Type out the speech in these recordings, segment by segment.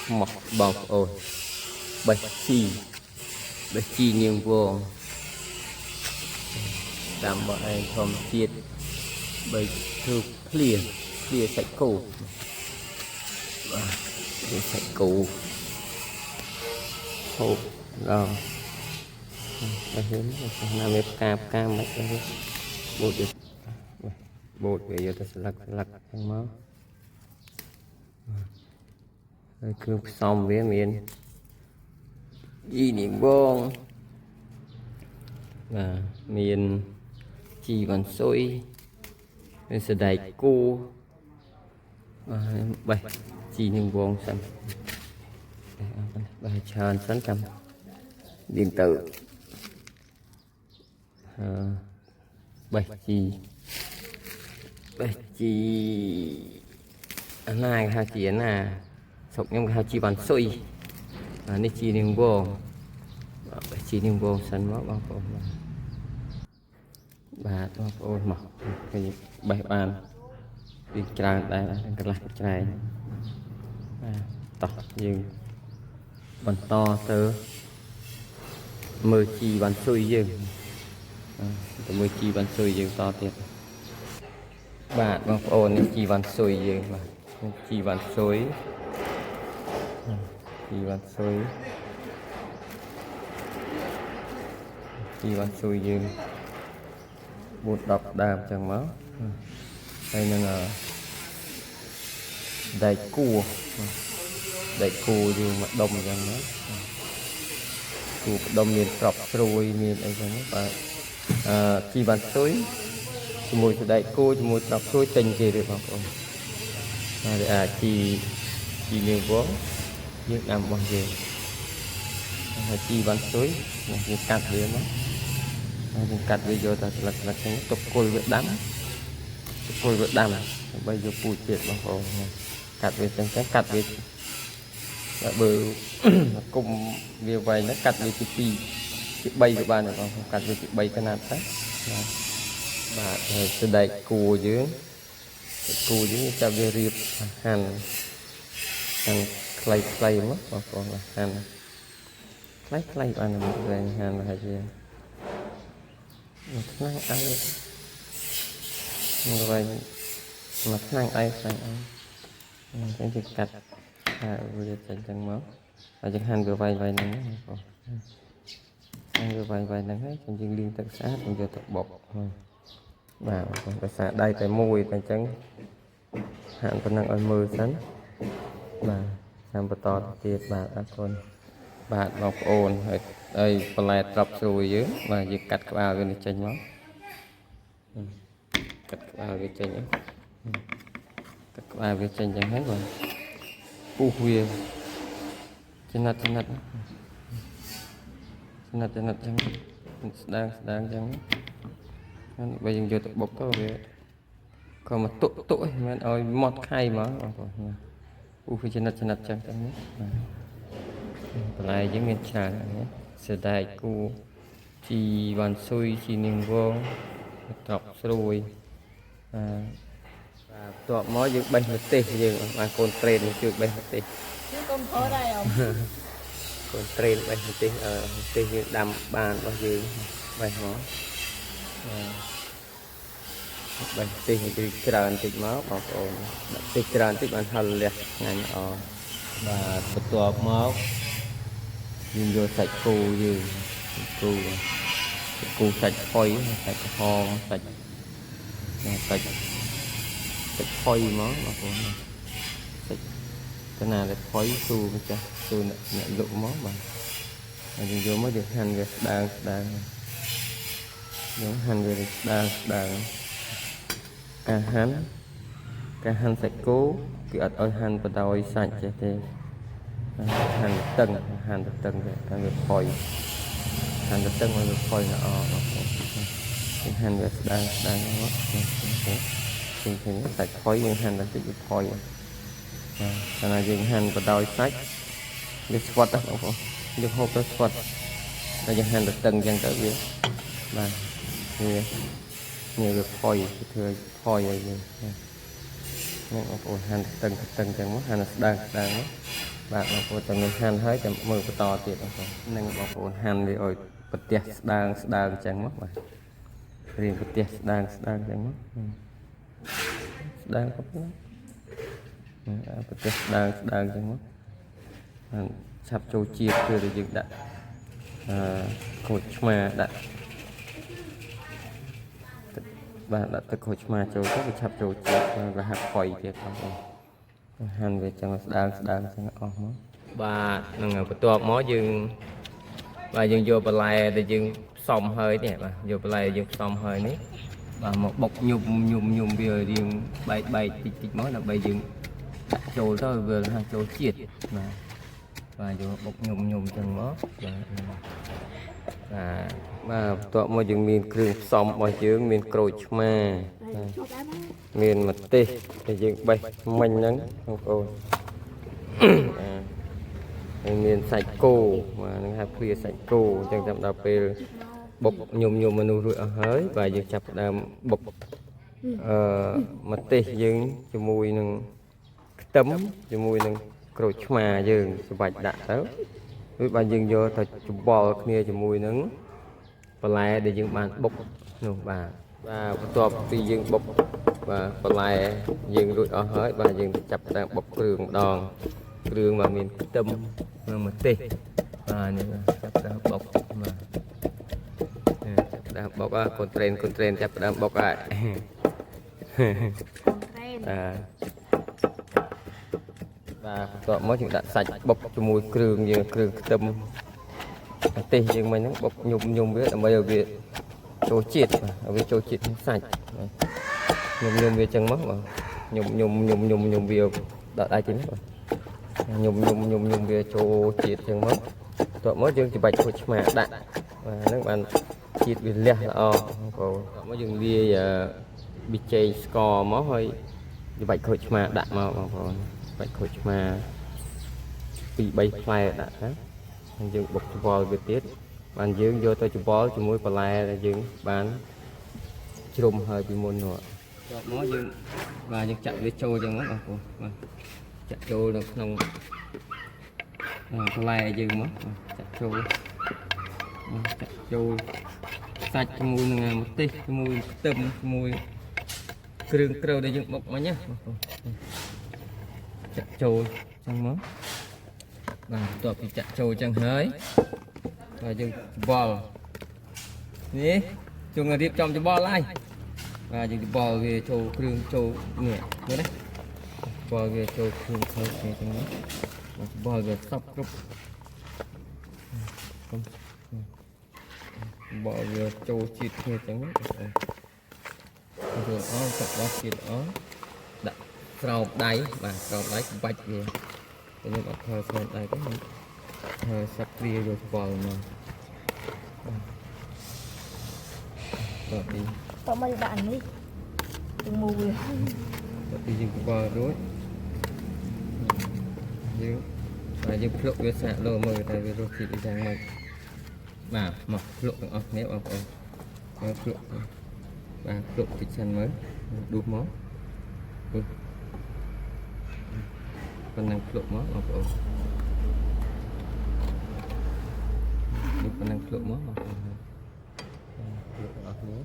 mọc bọc ôi bạch chi nghiêng vuông đảm bảo anh không chiết bạch thư clear sạch cổ clear sạch cổ hộp rồi đây hướng làm ép cam mấy cái bột được bột về giờ ta sẽ lắc trong máu rồi cứ xong với miền gì niệm vuông và miền chi còn xôi mình sẽ đẩy cô bảy chi niệm vuông sẵn bài tròn sẵn cầm điện tử bảy chi anh này hai chỉ là sọc nhung hai chi bàn xôi này chi niệm vuông bảy chi niệm vuông sẵn máu bao gồm bà bao gồm mọc cái bảy bàn đi tràn đây cái lạc tràn tỏ nhưng bàn to tớ mười chi bàn xôi dương mười chi bàn xôi dương to tiệt bạn bằng ôn chi bàn xôi dương mà chi bàn xôi dương bột độc đàm chẳng máu đây là đầy cua dương mà đông chẳng máu cua đông miền trọc rồi miền ấy chẳng máu và chi bàn xôi mùi đầy cua mùi trọc xôi tình kì được không chi miền vốn nước nằm bằng gì chi bàn xôi một cắt đi nó cắt video ta lật tục côi vết đắng bây giờ pui chết bằng hồ cắt về trắng cắt về bự cùng việc vậy nó cắt về cái bay của bạn này cắt về cái bay cái nào đấy và từ đây cua dưới cho về riệp hành clay mất và còn là hành clay bạn này về hành là gì năng ai rồi mà năng ai phải cái việc cắt vừa chân máu và chẳng hành vừa vay này ăn vừa vay này hết trong chương liên tận sát mình vừa tập bột và cái xã đây cái mùi cái trắng hạn còn năng ơn mưa sẵn và làm bờ to tiệt và con bạn ngọc ồn đây còn lại tập rồi dưới và việc cắt vào cái này chanh máu cắt vào cái chanh chẳng hết rồi u khuya trên nát chẳng đang chẳng bây giờ tự bốc có về còn mà tội men ơi mọt khay mà u khuya trên nát chẳng lại với miền trà sẽ đại cu chi bàn xôi chi niềm vô trọc rồi và tọa mó dựng bay một tê giờ mà con trền chưa bay một tê con có đây không con trền bay một tê như đầm bàn bao giờ bay mó bay tê thì tràn tịt máu bảo con tê tràn tịt bàn hầm liệt ngay và tọa máu nhưng vô sạch cô sạch phôi sạch ho sạch phôi máu mà còn sạch cái nào là phôi su cho su nhận lụ máu mà nhưng vô mới được hành về đang những hành về đang cả hành sạch cố cứ ở hành và đòi sạch cho thế hành tầng về cả người phôi hành được tân người phôi là hành về đang thì sạch phôi nhưng hành là tự phôi cho nên dừng hành và đòi sách được spot đó không được hộp đó spot là dừng hành được tân dân tới biết và nhiều được phôi thừa phôi vậy nhưng mà hành được tân chẳng mất hành là đang បាទបងប្អូនទាំងនេះហាន់ហើយចាំមើលបន្តទៀតបងប្អូននឹងបងប្អូនហាន់វាឲ្យប្រទះស្ដើងស្ដើងអញ្ចឹងមកបាទរៀងប្រទះស្ដើងស្ដើងអញ្ចឹងមកស្ដើងបងប្អូនប្រទះស្ដើងស្ដើងអញ្ចឹងមកឆាប់ចូលជាតិគឺយើងដាក់ក្រូចឆ្មាដាក់បាទដាក់ទឹកក្រូចឆ្មាចូលទៅវាឆាប់ចូលជាតិរហ័សផុយទៀតបងប្អូនហាន់វាចឹងស្ដើងស្ដើងចឹងអស់មកបាទនឹងបន្ទាប់មកយើងបាទយើងយកបន្លែដែលយើងផ្សំហើយនេះបាទយកបន្លែយើងផ្សំហើយនេះបាទមកបុកញុំវារៀងបែកតិចមកដើម្បីយើងដាក់ចូលទៅវារហ័សចូលជាតិបាទយកបុកញុំចឹងមកបាទបន្ទាប់មកយើងមានគ្រឿងផ្សំរបស់យើងមានក្រូចឆ្មាមានម្ទេសដែលយើងបេះមិញហ្នឹងបងប្អូនហើយមានសាច់គោបាទនឹងហៅព្រាសាច់គោអញ្ចឹងតាមដល់ពេលបុកញុំមនុស្សរួចអស់ហើយបាទយើងចាប់ផ្ដើមបុកម្ទេសយើងជាមួយនឹងខ្ទឹមជាមួយនឹងក្រូចឆ្មាយើងសម្បាច់ដាក់ទៅរួចបាទយើងយកទៅច្បល់គ្នាជាមួយនឹងបន្លែដែលយើងបានបុកនោះបាទបន្ទាប់ពីយើងបុកបាទបន្លែយើងរួចអស់ហើយបាទយើងចាប់ផ្ដើមបុកគ្រឿងម្ដងគ្រឿងបាទមានខ្ទឹមនិងម្ទេសបាទនេះចាប់ផ្ដើមបុកបាទចាប់ផ្ដើមបុកកូនត្រេនចាប់ផ្ដើមបុកហើយបាទបន្ទាប់មកយើងដាក់សាច់បុកជាមួយគ្រឿងយើងគ្រឿងខ្ទឹមម្ទេសយើងមិញហ្នឹងបុកញុំវាដើម្បីឲ្យវាចូលជាតិបាទឲ្យវាចូលជាតិសាច់ញុំវាចឹងមកបាទញុំវាដាក់ដៃចឹងបាទញុំវាចូលជាតិចឹងមកបន្ទាប់មកយើងច្របាច់ក្រូចឆ្មាដាក់បាទហ្នឹងបានជាតិវាលះល្អបងប្អូនមកយើងលាយប៊ីចេងស្ករមកហើយច្របាច់ក្រូចឆ្មាដាក់មកបងប្អូនបាច់ក្រូចឆ្មា2 3ផ្លែដាក់ទៅហើយយើងបុកច្បល់វាទៀតបានយើងយកទៅច្បល់ជាមួយបន្លែដែលយើងបានជ្រុំហើយពីមុននោះចប់មកយើងបាទយើងចាក់វាចូលចឹងបងប្អូនបាទចាក់ចូលនៅក្នុងបន្លែយើងមកចាក់ចូលសាច់ជាមួយនឹងម្ទេសជាមួយខ្ទឹមជាមួយគ្រឿងក្រូចដែលយើងបុកមិញណាបងប្អូនចាក់ចូលចឹងមកបាទបន្ទាប់ពីចាក់ចូលចឹងហើយហើយយើងច្បល់នេះជុំរៀបចំច្បល់ហើយបាទយើងច្បល់វាចូលគ្រឿងចូលនេះមើលណាច្បល់វាចូលគ្រឿងចូលគ្នាចឹងណាច្បល់វាសពគ្រប់ច្បល់វាចូលជាតិគ្នាចឹងណាយើងអស់ចាប់ដល់ជាតិអស់ដាក់ស្រោបដៃបាទស្រោបដៃបាច់វាខ្ញុំអត់ធ្វើស្រោបដៃទេធ្វើសាប់ព្រាយកច្បល់មកបាទទីតោះមកដាក់អានេះជាមួយវាបាទទីយើងច្បល់រួចយើងភ្លុកវាសាកលោមើលតែវារសជាតិវាយ៉ាងម៉េចបាទមកភ្លុកទាំងអស់គ្នាបងប្អូនមកភ្លុកបាទភ្លុកតិចសិនមើលដួសមកប៉ុណ្ណឹងភ្លុកមកបងប្អូនប៉ុណ្ណឹងភ្លុកមកបងប្អូនភ្លុកទាំងអស់គ្នា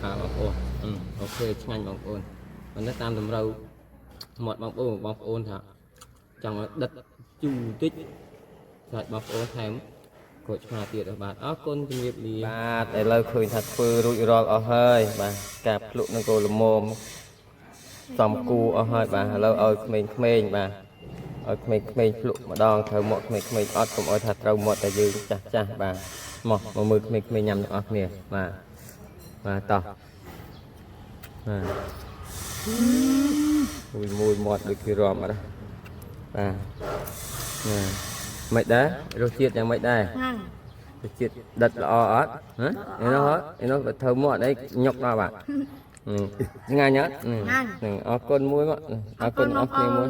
បងប្អូនអូខេឆ្ងាញ់បងប្អូនប៉ុន្តែតាមតម្រូវមាត់បងប្អូនថាចង់ដិតជូរតិចតែបងប្អូនថែមក្រូចឆ្មាទៀតបាទអរគុណជំរាបលាបាទឥឡូវឃើញថាធ្វើរួចរាល់អស់ហើយបាទការភ្លុកនឹងគោលមមសំគូអស់ហើយបាទឥឡូវឲ្យក្មេងៗបាទឲ្យក្មេងៗភ្លុកម្ដងត្រូវមកក្មេងៗអត់កុំឲ្យថាត្រូវមាត់តែយើងចាស់បាទមកមើលក្មេងៗញ៉ាំទាំងអស់គ្នាបាទតោះមួយមាត់ដូចគេរំអត់បាទមិនដែររសជាតិយ៉ាងម៉េចដែររសជាតិដិតល្អអត់ហ៎ឯនោះធ្វើមាត់អីញុកដល់បាទឆ្ងាញ់អត់នឹងអរគុណមួយមកអរគុណអស់គ្នាមួយ